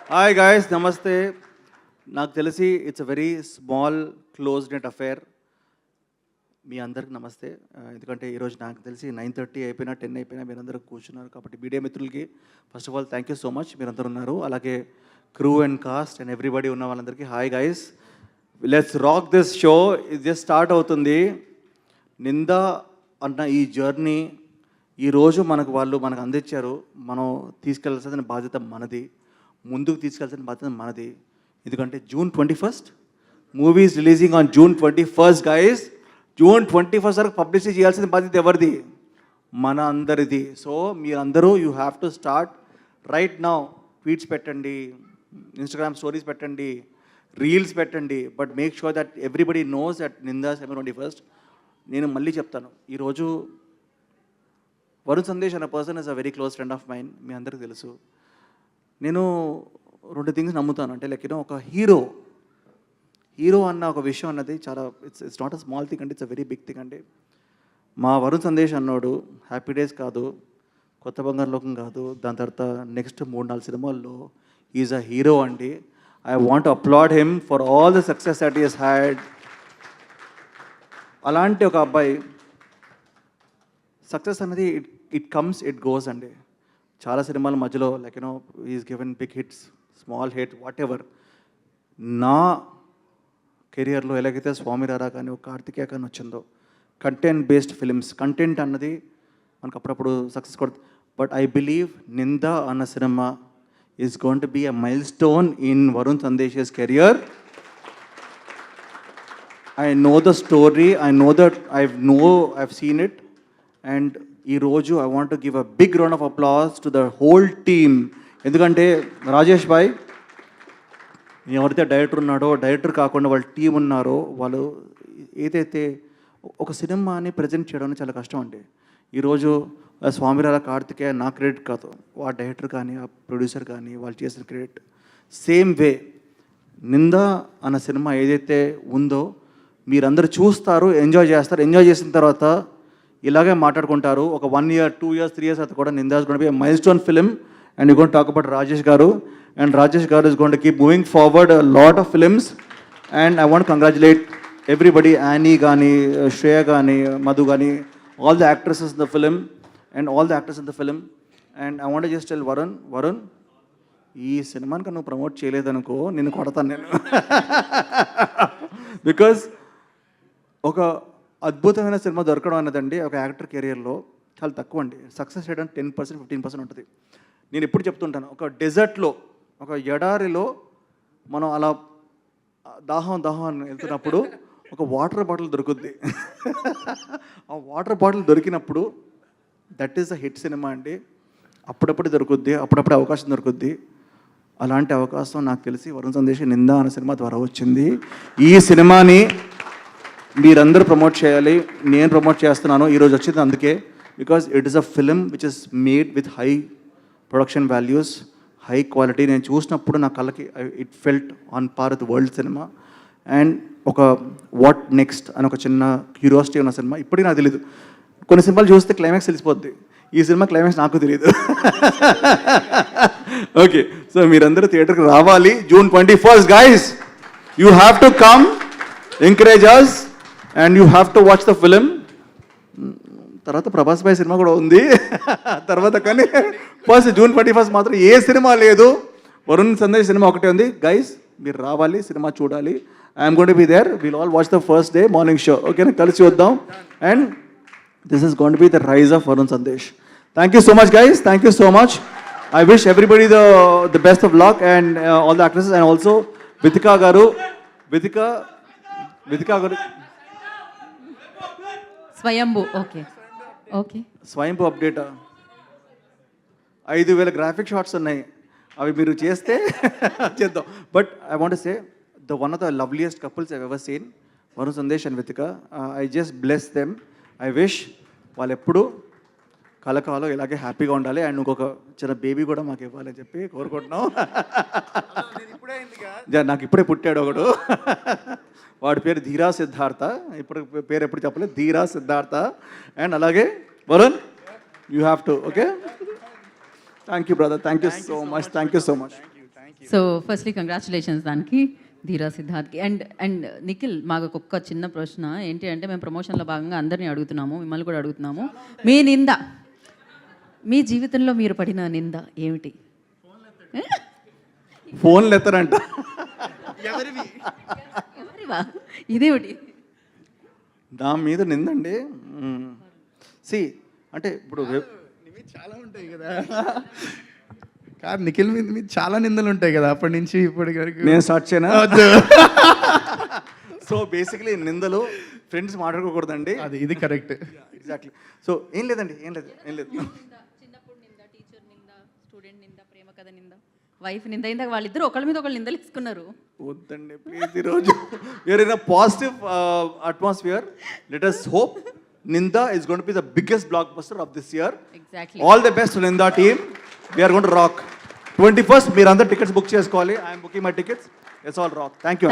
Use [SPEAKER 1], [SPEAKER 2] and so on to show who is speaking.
[SPEAKER 1] Hi guys, నమస్తే. నాకు తెలిసి it's a very small close knit affair. మీ అందరికి నమస్తే. ఎందుకంటే ఈరోజు నాకు తెలిసి 9:30 అయిపోయినా 10 అయిపోయినా మీరందరూ కూర్చున్నారు కాబట్టి మీడియా మిత్రులకి first of all thank you so much. మీరందరూ ఉన్నారు. అలాగే crew and cost and everybody ఉన్న వాళ్ళందరికీ hi guys, let's rock this show. ఇది జస్ట్ స్టార్ట్ అవుతుంది. నిందా అన్న ఈ జర్నీ ఈరోజు మనకు అందించారు. మనం తీసుకెళ్లాల్సిన బాధ్యత మనది, ముందుకు తీసుకెళ్లాల్సిన బాధ్యత మనది. ఎందుకంటే June 21st movie is releasing on June 21st guys. June 21st వరకు పబ్లిసిటీ చేయాల్సిన బాధ్యత ఎవరిది? మన అందరిది. సో మీరందరూ you have to start right now. Tweets పెట్టండి, ఇన్స్టాగ్రామ్ స్టోరీస్ పెట్టండి, రీల్స్ పెట్టండి, but make sure that everybody knows that Nindha September 21st. నేను మళ్ళీ చెప్తాను, ఈరోజు వరుణ్ సందేశ్ అనే person is a very close friend of mine. మీ అందరికీ తెలుసు. నేను 2 థింగ్స్ నమ్ముతాను. అంటే లైక్ ఒక హీరో అన్న ఒక విషయం అన్నది చాలా it's not a small thing, అంటే it's a very big thing. అంటే మా వరుణ్ సందేశ్ అన్నాడు హ్యాపీ డేస్ కాదు, కొత్త బంగారు లోకం కాదు, దాని తర్వాత నెక్స్ట్ 3-4 సినిమాల్లో ఈజ్ అ హీరో అండి. I want applaud him for all the success that is had. అలాంటి ఒక అబ్బాయి సక్సెస్ అనేది ఇట్ కమ్స్ ఇట్ గోస్ అండి. చాలా సినిమాల మధ్యలో like is given big hits, small hit, whatever. నా కెరియర్లో ఎలాగైతే స్వామి రారా కానీ కార్తికేయ కానీ వచ్చిందో, కంటెంట్ బేస్డ్ ఫిలిమ్స్, కంటెంట్ అన్నది మనకు అప్పుడప్పుడు సక్సెస్ కొడుతుంది. బట్ ఐ బిలీవ్ నిందా అన్న సినిమా is going to be a milestone in Varun Sandesh career. I know the story, I know that I've seen it, and ఈరోజు I want to give a big round of applause to the whole team. ఎందుకంటే రాజేష్ భాయ్ ఎవరైతే director ఉన్నాడో, director కాకుండా వాళ్ళ team ఉన్నారో, వాళ్ళు ఏదైతే ఒక సినిమాని ప్రజెంట్ చేయడం చాలా కష్టం అండి. ఈరోజు స్వామిరాల కార్తికేయ నా క్రెడిట్ కాదు, ఆ డైరెక్టర్ కానీ ఆ ప్రొడ్యూసర్ కానీ వాళ్ళు చేసిన క్రెడిట్. సేమ్ వే నిందా అన్న సినిమా ఏదైతే ఉందో మీరందరూ చూస్తారు, ఎంజాయ్ చేస్తారు. ఎంజాయ్ చేసిన తర్వాత ఇలాగే మాట్లాడుకుంటారు. ఒక 1 year, 2 years, 3 years తర్వాత కూడా Nindha is going to be a milestone film. And you going to talk about Rajesh garu. And Rajesh garu is going to keep moving forward a lot of films. And I want congratulate everybody, Annie కానీ, శ్రేయ కానీ, మధు కానీ, all the actresses in the film and all the actors in the film. And I want just tell Varun, ఈ సినిమానికి నువ్వు promote చేయలేదనుకో నిన్ను కొడతాను నేను. Because ఒక అద్భుతమైన సినిమా దొరకడం అన్నదండి ఒక యాక్టర్ కెరియర్లో చాలా తక్కువ అండి. సక్సెస్ చేయడం 10%, 15% ఉంటుంది. నేను ఎప్పుడు చెప్తుంటాను, ఒక డెజర్ట్లో, ఒక ఎడారిలో మనం అలా దాహం అని వెళ్తున్నప్పుడు ఒక వాటర్ బాటిల్ దొరుకుద్ది. ఆ వాటర్ బాటిల్ దొరికినప్పుడు దట్ ఈస్ అ హిట్ సినిమా అండి. అప్పుడప్పుడు దొరుకుద్ది, అప్పుడప్పుడు అవకాశం దొరుకుద్ది. అలాంటి అవకాశం నాకు తెలిసి వరుణ్ సందేశ్ నిందా అనే సినిమా ద్వారా వచ్చింది. ఈ సినిమాని మీరందరూ ప్రమోట్ చేయాలి, నేను ప్రమోట్ చేస్తున్నాను. ఈరోజు వచ్చింది అందుకే, because it is a film which is made with high production values, high quality. నేను చూసినప్పుడు నా కళ్ళకి it felt on par with world cinema. And ఒక వాట్ నెక్స్ట్ అని ఒక చిన్న క్యూరియాసిటీ ఉన్న సినిమా. ఇప్పటికీ నాకు తెలియదు, కొన్ని సినిమాలు చూస్తే క్లైమాక్స్ తెలిసిపోద్ది, ఈ సినిమా క్లైమాక్స్ నాకు తెలియదు. ఓకే, సో మీరందరూ థియేటర్కి రావాలి. June 21st guys, you have to come, encourage us and you have to watch the film. తర్వాత ప్రభాస్ భాయ్ సినిమా కూడా ఉంది తర్వాత, కానీ ఫస్ట్ June 21st మాత్రం ఏ సినిమా లేదు, వరుణ్ సందేశ్ సినిమా ఒకటే ఉంది. గైస్ మీరు రావాలి, సినిమా చూడాలి. I'm going to be there. Will all watch the first day morning show. ఓకేనా, కలిసి వద్దాం. And this is going to be the rise of Varun Sandesh. Thank you so much guys, thank you so much. I wish everybody the best of luck and all the actresses. And also Vithika గారు
[SPEAKER 2] Swayambhu. Okay
[SPEAKER 1] స్వయంభూ update 5,000 graphic shots ఉన్నాయి, అవి మీరు చేస్తే చేద్దాం. But I want say the one of the loveliest couples I ever seen, Varun Sandesh and Vithika. I just bless them. I wish వాళ్ళు ఎప్పుడు కలకాలం ఇలాగే హ్యాపీగా ఉండాలి. అండ్ ఇంకొక చిన్న బేబీ కూడా మాకు ఇవ్వాలని చెప్పి కోరుకుంటున్నాం. నాకు ఇప్పుడే పుట్టాడు ఒకడు, వాడి పేరు ధీరా సిద్ధార్థ. ఇప్పుడు పేరు ఎప్పుడు చెప్పలేదు, ధీరా సిద్ధార్థ. అండ్ అలాగే Varun, you have to. Okay, thank you brother, thank you so much, thank you so much.
[SPEAKER 2] So firstly congratulations దానికి ధీరా సిద్ధార్థ్కి అండ్ నిఖిల్ మాకు ఒక్క చిన్న ప్రశ్న ఏంటి అంటే మేము ప్రమోషన్లో భాగంగా అందరినీ అడుగుతున్నాము మిమ్మల్ని కూడా అడుగుతున్నాము మీ నింద మీ జీవితంలో మీరు పడిన నింద ఏమిటి?
[SPEAKER 1] ఫోన్లు ఎత్తరంట.
[SPEAKER 2] ఎవరివా ఇదేమిటి?
[SPEAKER 1] నా మీద నిందండి. సి అంటే ఇప్పుడు
[SPEAKER 3] చాలా ఉంటాయి కదా. కాదు నిఖిల్ మీద చాలా నిందలు ఉంటాయి కదా అప్పటి నుంచి ఇప్పటి వరకు.
[SPEAKER 1] నేను స్టార్ట్ చేయనా? సో బేసిక్లీ నిందలు ఫ్రెండ్స్ మాట్లాడుకోకూడదండి.
[SPEAKER 3] అది ఇది కరెక్ట్.
[SPEAKER 1] ఎగ్జాక్ట్లీ. సో ఏం లేదండి, ఏం లేదు.
[SPEAKER 2] చిన్నప్పుడు నింద, టీచర్ నింద, స్టూడెంట్ నింద, ప్రేమ కథ నింద, వైఫ్ నింద, ఇందాక వాళ్ళిద్దరు ఒకళ్ళ మీద ఒకళ్ళు నిందలు ఇసుకున్నారు.
[SPEAKER 1] వద్దండి ప్లీజ్. ఈరోజు we're in a positive atmosphere. Let us hope Ninda is going to be the biggest blockbuster of this year.
[SPEAKER 2] Exactly.
[SPEAKER 1] All the best to Ninda team. We are going to rock. 21st మీరు అందరు tickets book చేసుకోవాలి. I'm booking my tickets. It's all rock. Thank you.